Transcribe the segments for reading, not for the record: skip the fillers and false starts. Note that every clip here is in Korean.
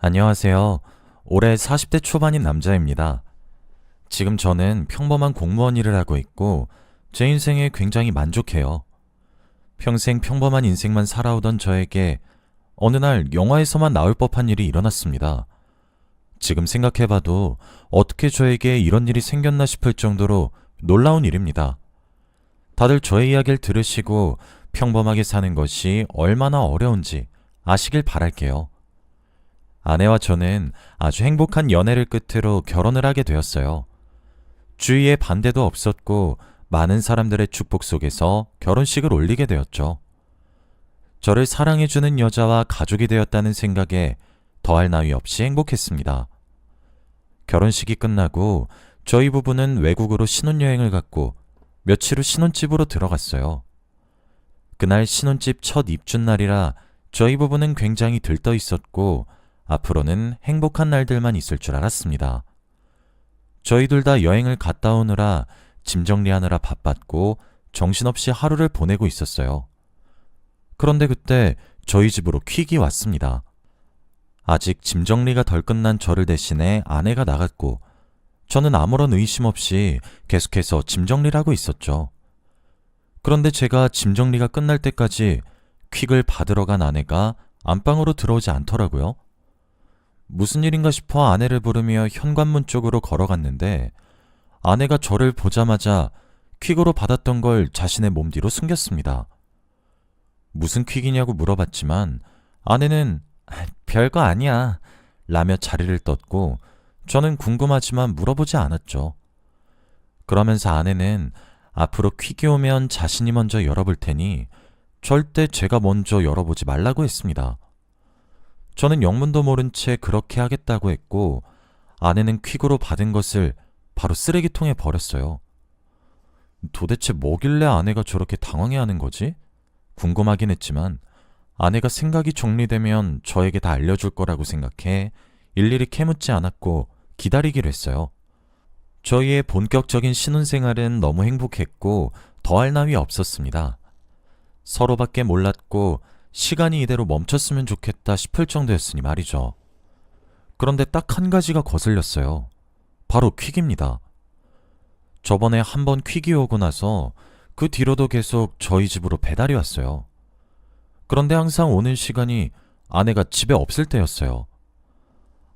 안녕하세요. 올해 40대 초반인 남자입니다. 지금 저는 평범한 공무원 일을 하고 있고 제 인생에 굉장히 만족해요. 평생 평범한 인생만 살아오던 저에게 어느 날 영화에서만 나올 법한 일이 일어났습니다. 지금 생각해봐도 어떻게 저에게 이런 일이 생겼나 싶을 정도로 놀라운 일입니다. 다들 저의 이야기를 들으시고 평범하게 사는 것이 얼마나 어려운지 아시길 바랄게요. 아내와 저는 아주 행복한 연애를 끝으로 결혼을 하게 되었어요. 주위에 반대도 없었고 많은 사람들의 축복 속에서 결혼식을 올리게 되었죠. 저를 사랑해주는 여자와 가족이 되었다는 생각에 더할 나위 없이 행복했습니다. 결혼식이 끝나고 저희 부부는 외국으로 신혼여행을 갔고 며칠 후 신혼집으로 들어갔어요. 그날 신혼집 첫 입춘날이라 저희 부부는 굉장히 들떠 있었고 앞으로는 행복한 날들만 있을 줄 알았습니다. 저희 둘 다 여행을 갔다 오느라 짐 정리하느라 바빴고 정신없이 하루를 보내고 있었어요. 그런데 그때 저희 집으로 퀵이 왔습니다. 아직 짐 정리가 덜 끝난 저를 대신해 아내가 나갔고 저는 아무런 의심 없이 계속해서 짐 정리를 하고 있었죠. 그런데 제가 짐 정리가 끝날 때까지 퀵을 받으러 간 아내가 안방으로 들어오지 않더라고요. 무슨 일인가 싶어 아내를 부르며 현관문 쪽으로 걸어갔는데 아내가 저를 보자마자 퀵으로 받았던 걸 자신의 몸 뒤로 숨겼습니다. 무슨 퀵이냐고 물어봤지만 아내는 별거 아니야 라며 자리를 떴고 저는 궁금하지만 물어보지 않았죠. 그러면서 아내는 앞으로 퀵이 오면 자신이 먼저 열어볼 테니 절대 제가 먼저 열어보지 말라고 했습니다. 저는 영문도 모른 채 그렇게 하겠다고 했고 아내는 퀵으로 받은 것을 바로 쓰레기통에 버렸어요. 도대체 뭐길래 아내가 저렇게 당황해하는 거지? 궁금하긴 했지만 아내가 생각이 정리되면 저에게 다 알려줄 거라고 생각해 일일이 캐묻지 않았고 기다리기로 했어요. 저희의 본격적인 신혼생활은 너무 행복했고 더할 나위 없었습니다. 서로밖에 몰랐고 시간이 이대로 멈췄으면 좋겠다 싶을 정도였으니 말이죠. 그런데 딱 한 가지가 거슬렸어요. 바로 퀵입니다. 저번에 한 번 퀵이 오고 나서 그 뒤로도 계속 저희 집으로 배달이 왔어요. 그런데 항상 오는 시간이 아내가 집에 없을 때였어요.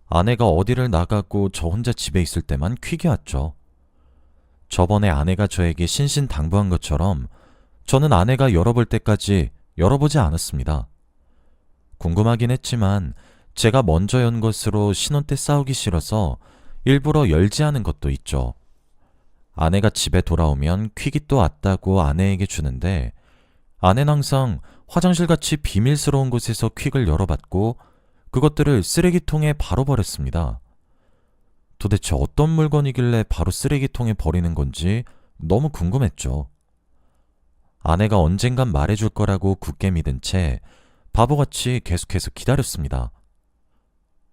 아내가 어디를 나가고 저 혼자 집에 있을 때만 퀵이 왔죠. 저번에 아내가 저에게 신신당부한 것처럼 저는 아내가 열어볼 때까지 열어보지 않았습니다. 궁금하긴 했지만 제가 먼저 연 것으로 신혼 때 싸우기 싫어서 일부러 열지 않은 것도 있죠. 아내가 집에 돌아오면 퀵이 또 왔다고 아내에게 주는데 아내는 항상 화장실같이 비밀스러운 곳에서 퀵을 열어봤고 그것들을 쓰레기통에 바로 버렸습니다. 도대체 어떤 물건이길래 바로 쓰레기통에 버리는 건지 너무 궁금했죠. 아내가 언젠간 말해줄 거라고 굳게 믿은 채 바보같이 계속해서 기다렸습니다.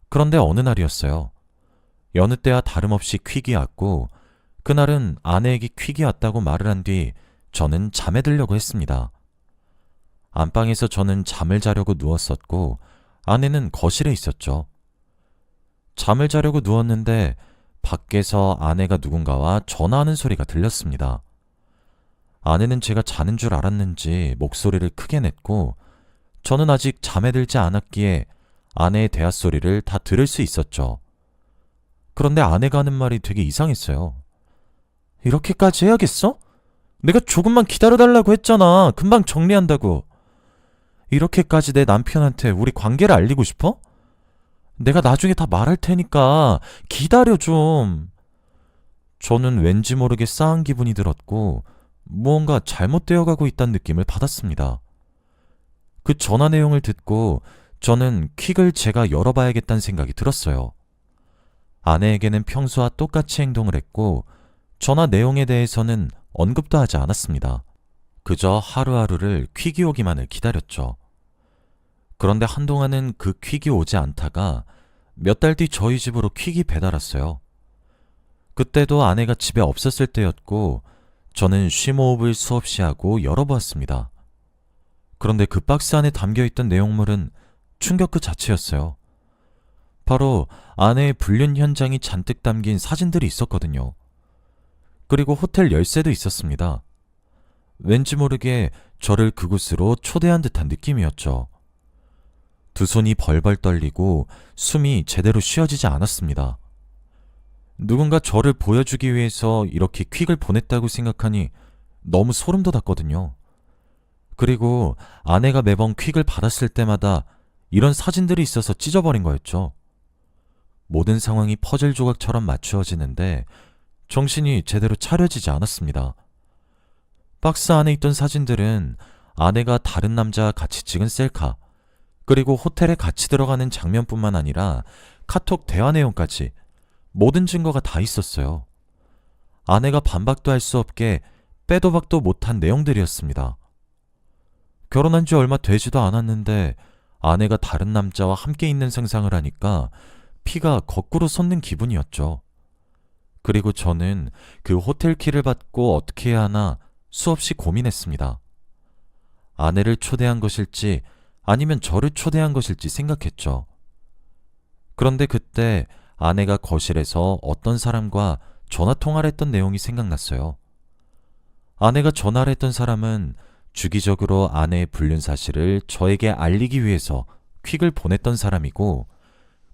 그런데 어느 날이었어요. 여느 때와 다름없이 퀵이 왔고 그날은 아내에게 퀵이 왔다고 말을 한 뒤 저는 잠에 들려고 했습니다. 안방에서 저는 잠을 자려고 누웠었고 아내는 거실에 있었죠. 잠을 자려고 누웠는데 밖에서 아내가 누군가와 전화하는 소리가 들렸습니다. 아내는 제가 자는 줄 알았는지 목소리를 크게 냈고 저는 아직 잠에 들지 않았기에 아내의 대화 소리를 다 들을 수 있었죠. 그런데 아내가 하는 말이 되게 이상했어요. 이렇게까지 해야겠어? 내가 조금만 기다려달라고 했잖아. 금방 정리한다고. 이렇게까지 내 남편한테 우리 관계를 알리고 싶어? 내가 나중에 다 말할 테니까 기다려 좀. 저는 왠지 모르게 싸한 기분이 들었고 무언가 잘못되어 가고 있다는 느낌을 받았습니다. 그 전화 내용을 듣고 저는 퀵을 제가 열어봐야겠다는 생각이 들었어요. 아내에게는 평소와 똑같이 행동을 했고 전화 내용에 대해서는 언급도 하지 않았습니다. 그저 하루하루를 퀵이 오기만을 기다렸죠. 그런데 한동안은 그 퀵이 오지 않다가 몇 달 뒤 저희 집으로 퀵이 배달 왔어요. 그때도 아내가 집에 없었을 때였고 저는 쉼호흡을 수없이 하고 열어보았습니다. 그런데 그 박스 안에 담겨있던 내용물은 충격 그 자체였어요. 바로 아내의 불륜 현장이 잔뜩 담긴 사진들이 있었거든요. 그리고 호텔 열쇠도 있었습니다. 왠지 모르게 저를 그곳으로 초대한 듯한 느낌이었죠. 두 손이 벌벌 떨리고 숨이 제대로 쉬어지지 않았습니다. 누군가 저를 보여주기 위해서 이렇게 퀵을 보냈다고 생각하니 너무 소름 돋았거든요. 그리고 아내가 매번 퀵을 받았을 때마다 이런 사진들이 있어서 찢어버린 거였죠. 모든 상황이 퍼즐 조각처럼 맞추어지는데 정신이 제대로 차려지지 않았습니다. 박스 안에 있던 사진들은 아내가 다른 남자와 같이 찍은 셀카, 그리고 호텔에 같이 들어가는 장면뿐만 아니라 카톡 대화 내용까지 모든 증거가 다 있었어요. 아내가 반박도 할 수 없게 빼도 박도 못한 내용들이었습니다. 결혼한 지 얼마 되지도 않았는데 아내가 다른 남자와 함께 있는 상상을 하니까 피가 거꾸로 솟는 기분이었죠. 그리고 저는 그 호텔 키를 받고 어떻게 해야 하나 수없이 고민했습니다. 아내를 초대한 것일지 아니면 저를 초대한 것일지 생각했죠. 그런데 그때 아내가 거실에서 어떤 사람과 전화통화를 했던 내용이 생각났어요. 아내가 전화를 했던 사람은 주기적으로 아내의 불륜 사실을 저에게 알리기 위해서 퀵을 보냈던 사람이고,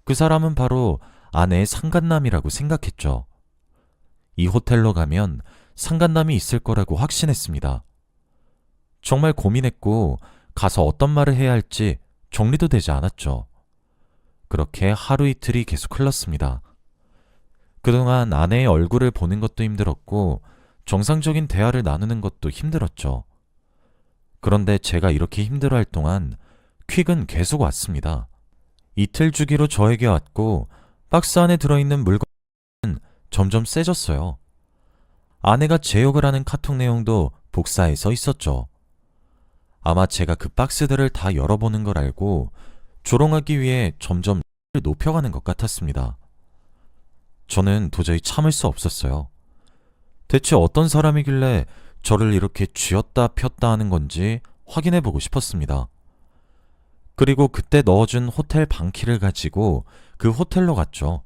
그 사람은 바로 아내의 상간남이라고 생각했죠. 이 호텔로 가면 상간남이 있을 거라고 확신했습니다. 정말 고민했고 가서 어떤 말을 해야 할지 정리도 되지 않았죠. 그렇게 하루 이틀이 계속 흘렀습니다. 그동안 아내의 얼굴을 보는 것도 힘들었고 정상적인 대화를 나누는 것도 힘들었죠. 그런데 제가 이렇게 힘들어할 동안 퀵은 계속 왔습니다. 이틀 주기로 저에게 왔고 박스 안에 들어있는 물건은 점점 세졌어요. 아내가 제 욕을 하는 카톡 내용도 복사해서 있었죠. 아마 제가 그 박스들을 다 열어보는 걸 알고 조롱하기 위해 점점 높여가는 것 같았습니다. 저는 도저히 참을 수 없었어요. 대체 어떤 사람이길래 저를 이렇게 쥐었다 폈다 하는 건지 확인해보고 싶었습니다. 그리고 그때 넣어준 호텔 방키를 가지고 그 호텔로 갔죠.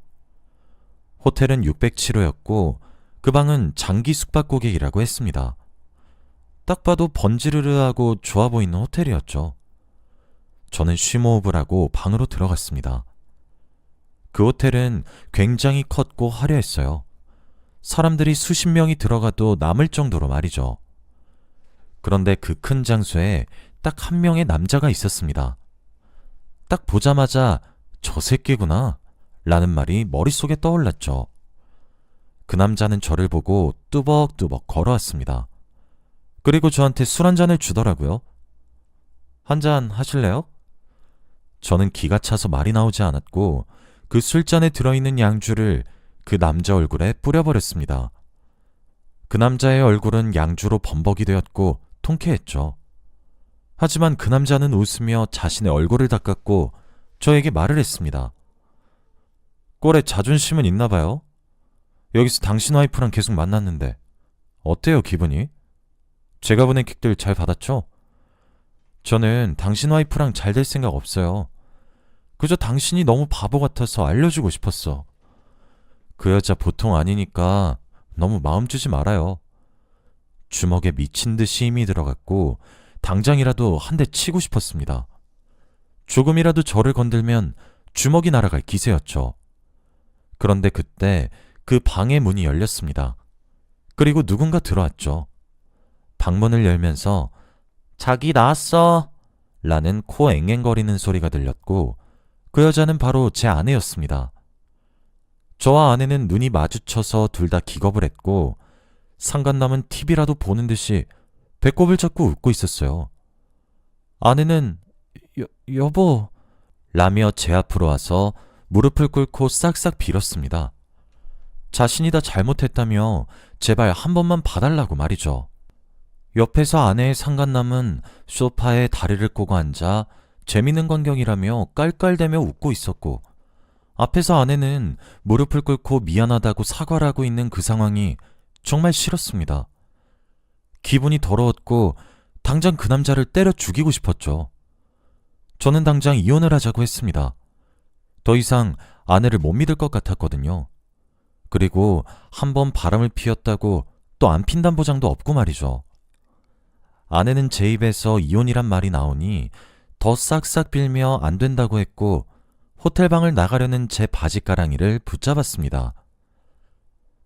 호텔은 607호였고 그 방은 장기 숙박고객이라고 했습니다. 딱 봐도 번지르르하고 좋아 보이는 호텔이었죠. 저는 쉬모흡을 하고 방으로 들어갔습니다. 그 호텔은 굉장히 컸고 화려했어요. 사람들이 수십 명이 들어가도 남을 정도로 말이죠. 그런데 그 큰 장소에 딱 한 명의 남자가 있었습니다. 딱 보자마자 저 새끼구나 라는 말이 머릿속에 떠올랐죠. 그 남자는 저를 보고 뚜벅뚜벅 걸어왔습니다. 그리고 저한테 술 한 잔을 주더라고요. 한 잔 하실래요? 저는 기가 차서 말이 나오지 않았고 그 술잔에 들어있는 양주를 그 남자 얼굴에 뿌려버렸습니다. 그 남자의 얼굴은 양주로 범벅이 되었고 통쾌했죠. 하지만 그 남자는 웃으며 자신의 얼굴을 닦았고 저에게 말을 했습니다. 꼴에 자존심은 있나 봐요. 여기서 당신 와이프랑 계속 만났는데 어때요, 기분이? 제가 보낸 킥들 잘 받았죠? 저는 당신 와이프랑 잘 될 생각 없어요. 그저 당신이 너무 바보 같아서 알려주고 싶었어. 그 여자 보통 아니니까 너무 마음 주지 말아요. 주먹에 미친 듯이 힘이 들어갔고 당장이라도 한 대 치고 싶었습니다. 조금이라도 저를 건들면 주먹이 날아갈 기세였죠. 그런데 그때 그 방의 문이 열렸습니다. 그리고 누군가 들어왔죠. 방문을 열면서 자기 나왔어 라는 코 앵앵거리는 소리가 들렸고 그 여자는 바로 제 아내였습니다. 저와 아내는 눈이 마주쳐서 둘 다 기겁을 했고 상간남은 TV라도 보는 듯이 배꼽을 잡고 웃고 있었어요. 아내는 여보 라며 제 앞으로 와서 무릎을 꿇고 싹싹 빌었습니다. 자신이 다 잘못했다며 제발 한 번만 봐달라고 말이죠. 옆에서 아내의 상간남은 소파에 다리를 꼬고 앉아 재미있는 광경이라며 깔깔대며 웃고 있었고 앞에서 아내는 무릎을 꿇고 미안하다고 사과를 하고 있는 그 상황이 정말 싫었습니다. 기분이 더러웠고 당장 그 남자를 때려 죽이고 싶었죠. 저는 당장 이혼을 하자고 했습니다. 더 이상 아내를 못 믿을 것 같았거든요. 그리고 한번 바람을 피웠다고 또 안 핀단 보장도 없고 말이죠. 아내는 제 입에서 이혼이란 말이 나오니 더 싹싹 빌며 안 된다고 했고 호텔방을 나가려는 제 바지가랑이를 붙잡았습니다.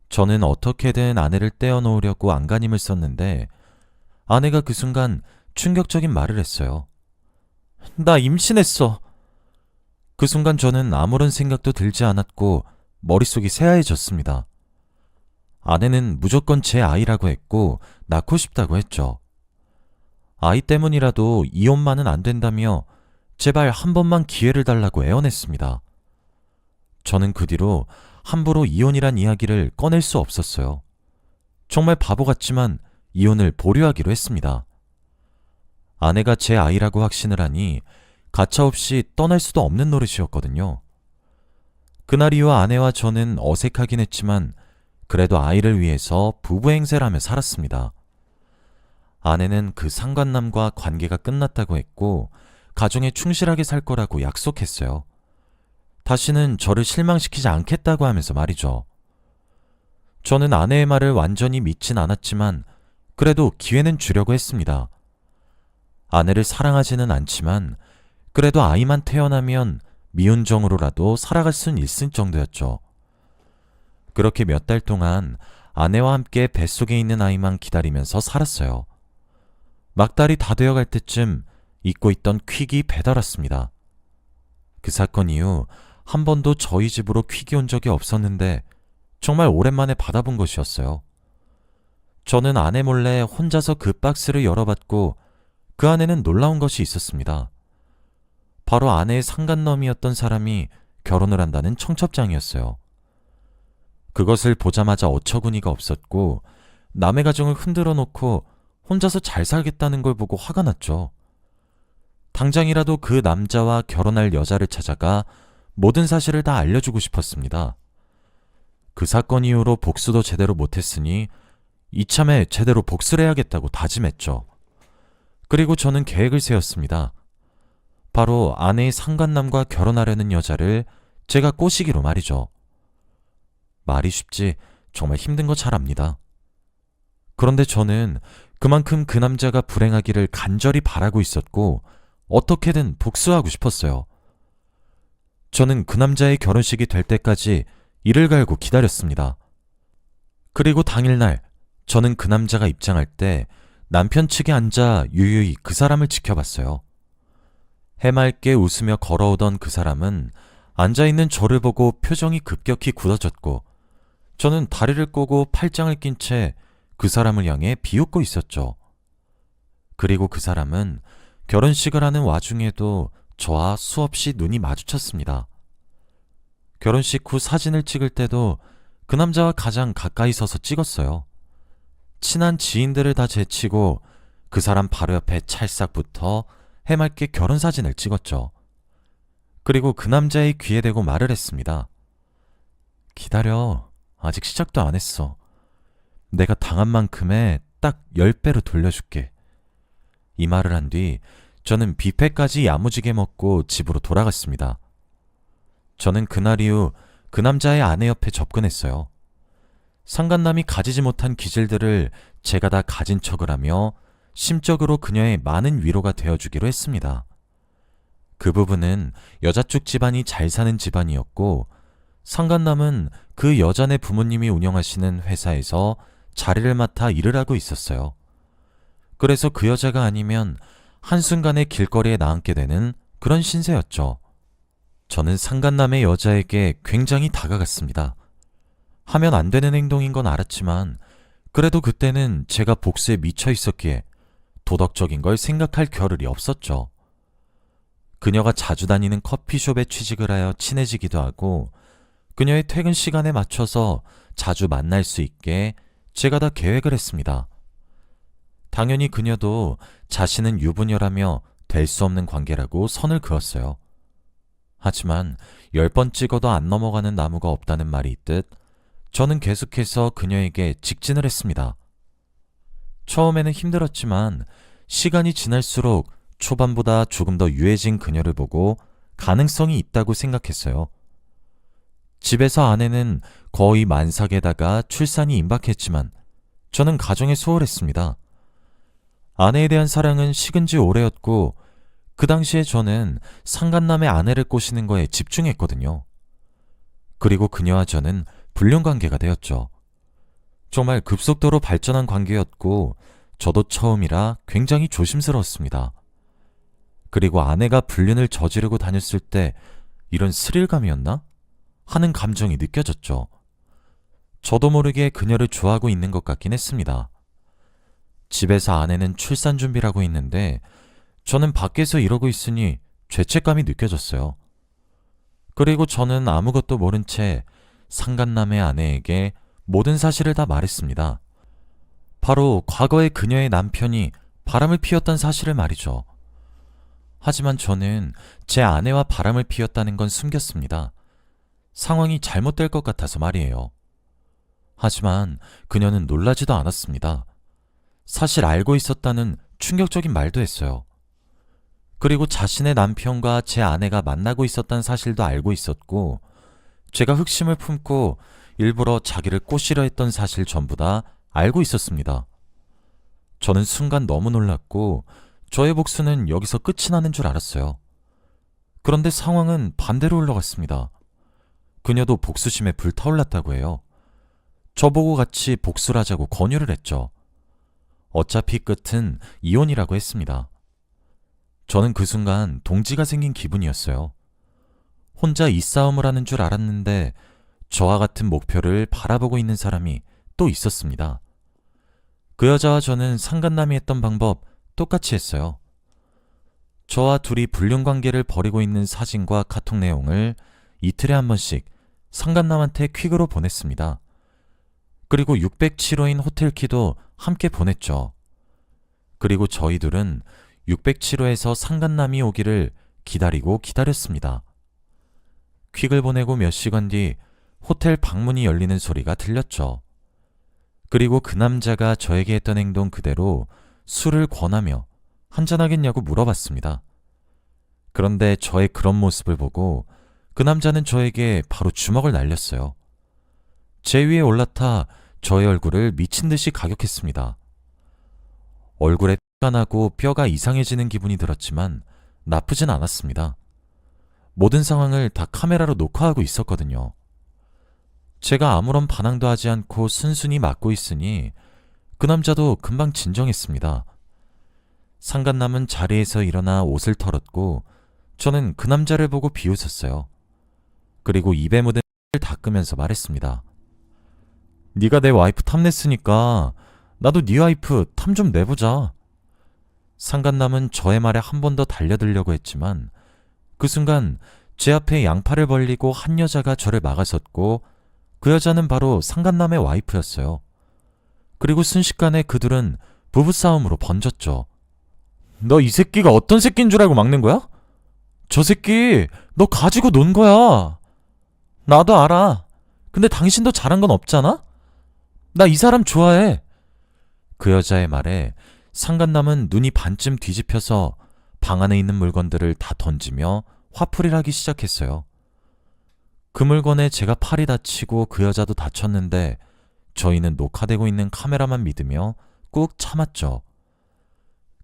저는 어떻게든 아내를 떼어놓으려고 안간힘을 썼는데 아내가 그 순간 충격적인 말을 했어요. 나 임신했어. 그 순간 저는 아무런 생각도 들지 않았고 머릿속이 새하얘졌습니다. 아내는 무조건 제 아이라고 했고 낳고 싶다고 했죠. 아이 때문이라도 이혼만은 안 된다며 제발 한 번만 기회를 달라고 애원했습니다. 저는 그 뒤로 함부로 이혼이란 이야기를 꺼낼 수 없었어요. 정말 바보 같지만 이혼을 보류하기로 했습니다. 아내가 제 아이라고 확신을 하니 가차없이 떠날 수도 없는 노릇이었거든요. 그날 이후 아내와 저는 어색하긴 했지만 그래도 아이를 위해서 부부 행세를 하며 살았습니다. 아내는 그 상간남과 관계가 끝났다고 했고 가정에 충실하게 살 거라고 약속했어요. 다시는 저를 실망시키지 않겠다고 하면서 말이죠. 저는 아내의 말을 완전히 믿진 않았지만 그래도 기회는 주려고 했습니다. 아내를 사랑하지는 않지만 그래도 아이만 태어나면 미운정으로라도 살아갈 순 있을 정도였죠. 그렇게 몇 달 동안 아내와 함께 뱃속에 있는 아이만 기다리면서 살았어요. 막달이 다 되어갈 때쯤 잊고 있던 퀵이 배달 왔습니다. 그 사건 이후 한 번도 저희 집으로 퀵이 온 적이 없었는데 정말 오랜만에 받아본 것이었어요. 저는 아내 몰래 혼자서 그 박스를 열어봤고 그 안에는 놀라운 것이 있었습니다. 바로 아내의 상간남이었던 사람이 결혼을 한다는 청첩장이었어요. 그것을 보자마자 어처구니가 없었고 남의 가정을 흔들어 놓고 혼자서 잘 살겠다는 걸 보고 화가 났죠. 당장이라도 그 남자와 결혼할 여자를 찾아가 모든 사실을 다 알려주고 싶었습니다. 그 사건 이후로 복수도 제대로 못했으니 이참에 제대로 복수를 해야겠다고 다짐했죠. 그리고 저는 계획을 세웠습니다. 바로 아내의 상간남과 결혼하려는 여자를 제가 꼬시기로 말이죠. 말이 쉽지 정말 힘든 거 잘 압니다. 그런데 저는 그만큼 그 남자가 불행하기를 간절히 바라고 있었고 어떻게든 복수하고 싶었어요. 저는 그 남자의 결혼식이 될 때까지 이를 갈고 기다렸습니다. 그리고 당일날 저는 그 남자가 입장할 때 남편 측에 앉아 유유히 그 사람을 지켜봤어요. 해맑게 웃으며 걸어오던 그 사람은 앉아있는 저를 보고 표정이 급격히 굳어졌고 저는 다리를 꼬고 팔짱을 낀 채 그 사람을 향해 비웃고 있었죠. 그리고 그 사람은 결혼식을 하는 와중에도 저와 수없이 눈이 마주쳤습니다. 결혼식 후 사진을 찍을 때도 그 남자와 가장 가까이 서서 찍었어요. 친한 지인들을 다 제치고 그 사람 바로 옆에 찰싹 붙어 해맑게 결혼사진을 찍었죠. 그리고 그 남자의 귀에 대고 말을 했습니다. 기다려. 아직 시작도 안 했어. 내가 당한 만큼의 딱 10배로 돌려줄게. 이 말을 한 뒤 저는 뷔페까지 야무지게 먹고 집으로 돌아갔습니다. 저는 그날 이후 그 남자의 아내 옆에 접근했어요. 상간남이 가지지 못한 기질들을 제가 다 가진 척을 하며 심적으로 그녀의 많은 위로가 되어주기로 했습니다. 그 부분은 여자쪽 집안이 잘 사는 집안이었고 상간남은 그 여자네 부모님이 운영하시는 회사에서 자리를 맡아 일을 하고 있었어요. 그래서 그 여자가 아니면 한순간에 길거리에 나앉게 되는 그런 신세였죠. 저는 상간남의 여자에게 굉장히 다가갔습니다. 하면 안 되는 행동인 건 알았지만 그래도 그때는 제가 복수에 미쳐 있었기에 도덕적인 걸 생각할 겨를이 없었죠. 그녀가 자주 다니는 커피숍에 취직을 하여 친해지기도 하고 그녀의 퇴근 시간에 맞춰서 자주 만날 수 있게 제가 다 계획을 했습니다. 당연히 그녀도 자신은 유부녀라며 될 수 없는 관계라고 선을 그었어요. 하지만 10번 찍어도 안 넘어가는 나무가 없다는 말이 있듯 저는 계속해서 그녀에게 직진을 했습니다. 처음에는 힘들었지만 시간이 지날수록 초반보다 조금 더 유해진 그녀를 보고 가능성이 있다고 생각했어요. 집에서 아내는 거의 만삭에다가 출산이 임박했지만 저는 가정에 소홀했습니다. 아내에 대한 사랑은 식은 지 오래였고 그 당시에 저는 상간남의 아내를 꼬시는 거에 집중했거든요. 그리고 그녀와 저는 불륜관계가 되었죠. 정말 급속도로 발전한 관계였고 저도 처음이라 굉장히 조심스러웠습니다. 그리고 아내가 불륜을 저지르고 다녔을 때 이런 스릴감이었나? 하는 감정이 느껴졌죠. 저도 모르게 그녀를 좋아하고 있는 것 같긴 했습니다. 집에서 아내는 출산 준비를 하고 있는데 저는 밖에서 이러고 있으니 죄책감이 느껴졌어요. 그리고 저는 아무것도 모른 채 상간남의 아내에게 모든 사실을 다 말했습니다. 바로 과거에 그녀의 남편이 바람을 피웠던 사실을 말이죠. 하지만 저는 제 아내와 바람을 피웠다는 건 숨겼습니다. 상황이 잘못될 것 같아서 말이에요. 하지만 그녀는 놀라지도 않았습니다. 사실 알고 있었다는 충격적인 말도 했어요. 그리고 자신의 남편과 제 아내가 만나고 있었다는 사실도 알고 있었고, 제가 흑심을 품고 일부러 자기를 꼬시려 했던 사실 전부 다 알고 있었습니다. 저는 순간 너무 놀랐고 저의 복수는 여기서 끝이 나는 줄 알았어요. 그런데 상황은 반대로 흘러갔습니다. 그녀도 복수심에 불타올랐다고 해요. 저보고 같이 복수를 하자고 권유를 했죠. 어차피 끝은 이혼이라고 했습니다. 저는 그 순간 동지가 생긴 기분이었어요. 혼자 이 싸움을 하는 줄 알았는데 저와 같은 목표를 바라보고 있는 사람이 또 있었습니다. 그 여자와 저는 상간남이 했던 방법 똑같이 했어요. 저와 둘이 불륜관계를 벌이고 있는 사진과 카톡 내용을 이틀에 한 번씩 상간남한테 퀵으로 보냈습니다. 그리고 607호인 호텔키도 함께 보냈죠. 그리고 저희 둘은 607호에서 상간남이 오기를 기다리고 기다렸습니다. 퀵을 보내고 몇 시간 뒤 호텔 방문이 열리는 소리가 들렸죠. 그리고 그 남자가 저에게 했던 행동 그대로 술을 권하며 한잔하겠냐고 물어봤습니다. 그런데 저의 그런 모습을 보고 그 남자는 저에게 바로 주먹을 날렸어요. 제 위에 올라타 저의 얼굴을 미친 듯이 가격했습니다. 얼굴에 피가 나고 뼈가 이상해지는 기분이 들었지만 나쁘진 않았습니다. 모든 상황을 다 카메라로 녹화하고 있었거든요. 제가 아무런 반항도 하지 않고 순순히 맞고 있으니 그 남자도 금방 진정했습니다. 상간남은 자리에서 일어나 옷을 털었고 저는 그 남자를 보고 비웃었어요. 그리고 입에 묻은 을 닦으면서 말했습니다. 네가 내 와이프 탐냈으니까 나도 네 와이프 탐 좀 내보자. 상간남은 저의 말에 한 번 더 달려들려고 했지만 그 순간 제 앞에 양팔을 벌리고 한 여자가 저를 막아섰고 그 여자는 바로 상간남의 와이프였어요. 그리고 순식간에 그들은 부부싸움으로 번졌죠. 너 이 새끼가 어떤 새끼인 줄 알고 막는 거야? 저 새끼 너 가지고 논 거야. 나도 알아. 근데 당신도 잘한 건 없잖아? 나 이 사람 좋아해. 그 여자의 말에 상간남은 눈이 반쯤 뒤집혀서 방 안에 있는 물건들을 다 던지며 화풀이를 하기 시작했어요. 그 물건에 제가 팔이 다치고 그 여자도 다쳤는데 저희는 녹화되고 있는 카메라만 믿으며 꾹 참았죠.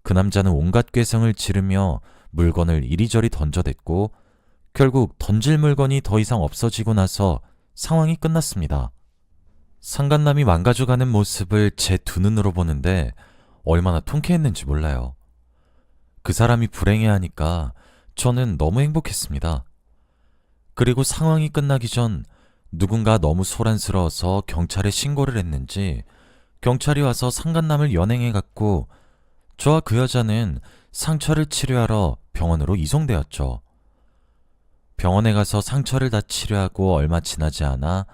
그 남자는 온갖 꾀성을 지르며 물건을 이리저리 던져댔고 결국 던질 물건이 더 이상 없어지고 나서 상황이 끝났습니다. 상간남이 망가져가는 모습을 제 두 눈으로 보는데 얼마나 통쾌했는지 몰라요. 그 사람이 불행해하니까 저는 너무 행복했습니다. 그리고 상황이 끝나기 전 누군가 너무 소란스러워서 경찰에 신고를 했는지 경찰이 와서 상간남을 연행해갔고 저와 그 여자는 상처를 치료하러 병원으로 이송되었죠. 병원에 가서 상처를 다 치료하고 얼마 지나지 않아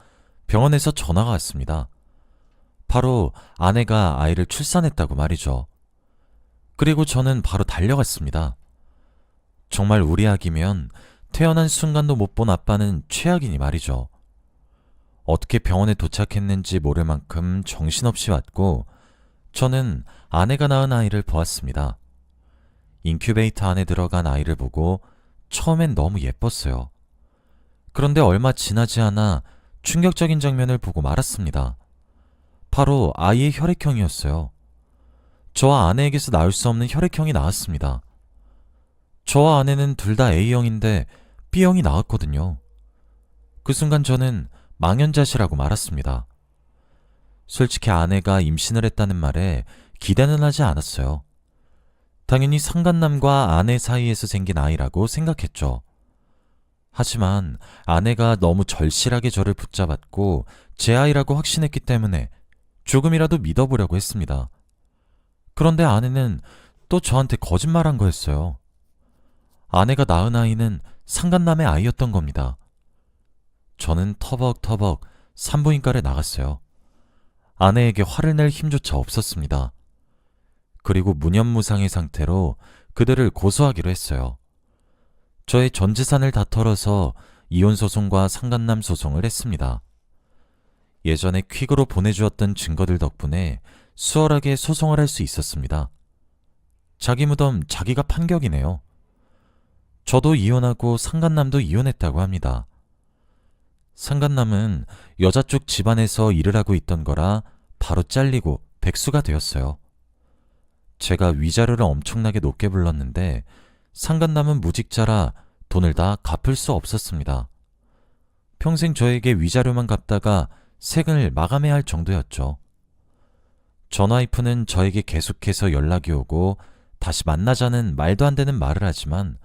병원에서 전화가 왔습니다. 바로 아내가 아이를 출산했다고 말이죠. 그리고 저는 바로 달려갔습니다. 정말 우리 아기면 태어난 순간도 못 본 아빠는 최악이니 말이죠. 어떻게 병원에 도착했는지 모를 만큼 정신없이 왔고 저는 아내가 낳은 아이를 보았습니다. 인큐베이터 안에 들어간 아이를 보고 처음엔 너무 예뻤어요. 그런데 얼마 지나지 않아 충격적인 장면을 보고 말았습니다. 바로 아이의 혈액형이었어요. 저와 아내에게서 나올 수 없는 혈액형이 나왔습니다. 저와 아내는 둘 다 A형인데 B형이 나왔거든요. 그 순간 저는 망연자실하고 말았습니다. 솔직히 아내가 임신을 했다는 말에 기대는 하지 않았어요. 당연히 상간남과 아내 사이에서 생긴 아이라고 생각했죠. 하지만 아내가 너무 절실하게 저를 붙잡았고 제 아이라고 확신했기 때문에 조금이라도 믿어보려고 했습니다. 그런데 아내는 또 저한테 거짓말한 거였어요. 아내가 낳은 아이는 상간남의 아이였던 겁니다. 저는 터벅터벅 산부인과를 나갔어요. 아내에게 화를 낼 힘조차 없었습니다. 그리고 무념무상의 상태로 그들을 고소하기로 했어요. 저의 전 재산을 다 털어서 이혼소송과 상간남 소송을 했습니다. 예전에 퀵으로 보내주었던 증거들 덕분에 수월하게 소송을 할 수 있었습니다. 자기 무덤 자기가 판격이네요. 저도 이혼하고 상간남도 이혼했다고 합니다. 상간남은 여자 쪽 집안에서 일을 하고 있던 거라 바로 잘리고 백수가 되었어요. 제가 위자료를 엄청나게 높게 불렀는데 상간남은 무직자라 돈을 다 갚을 수 없었습니다. 평생 저에게 위자료만 갚다가 생을 마감해야 할 정도였죠. 전 와이프는 저에게 계속해서 연락이 오고 다시 만나자는 말도 안 되는 말을 하지만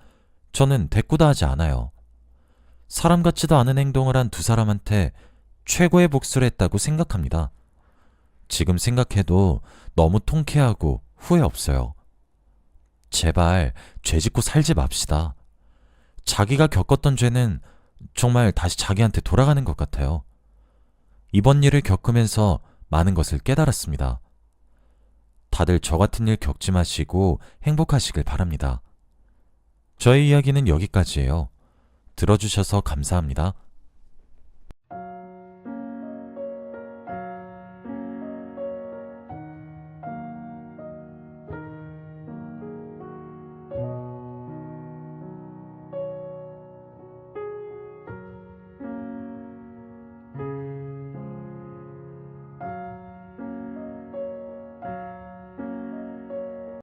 저는 대꾸도 하지 않아요. 사람 같지도 않은 행동을 한 두 사람한테 최고의 복수를 했다고 생각합니다. 지금 생각해도 너무 통쾌하고 후회 없어요. 제발 죄 짓고 살지 맙시다. 자기가 겪었던 죄는 정말 다시 자기한테 돌아가는 것 같아요. 이번 일을 겪으면서 많은 것을 깨달았습니다. 다들 저 같은 일 겪지 마시고 행복하시길 바랍니다. 저의 이야기는 여기까지예요. 들어주셔서 감사합니다.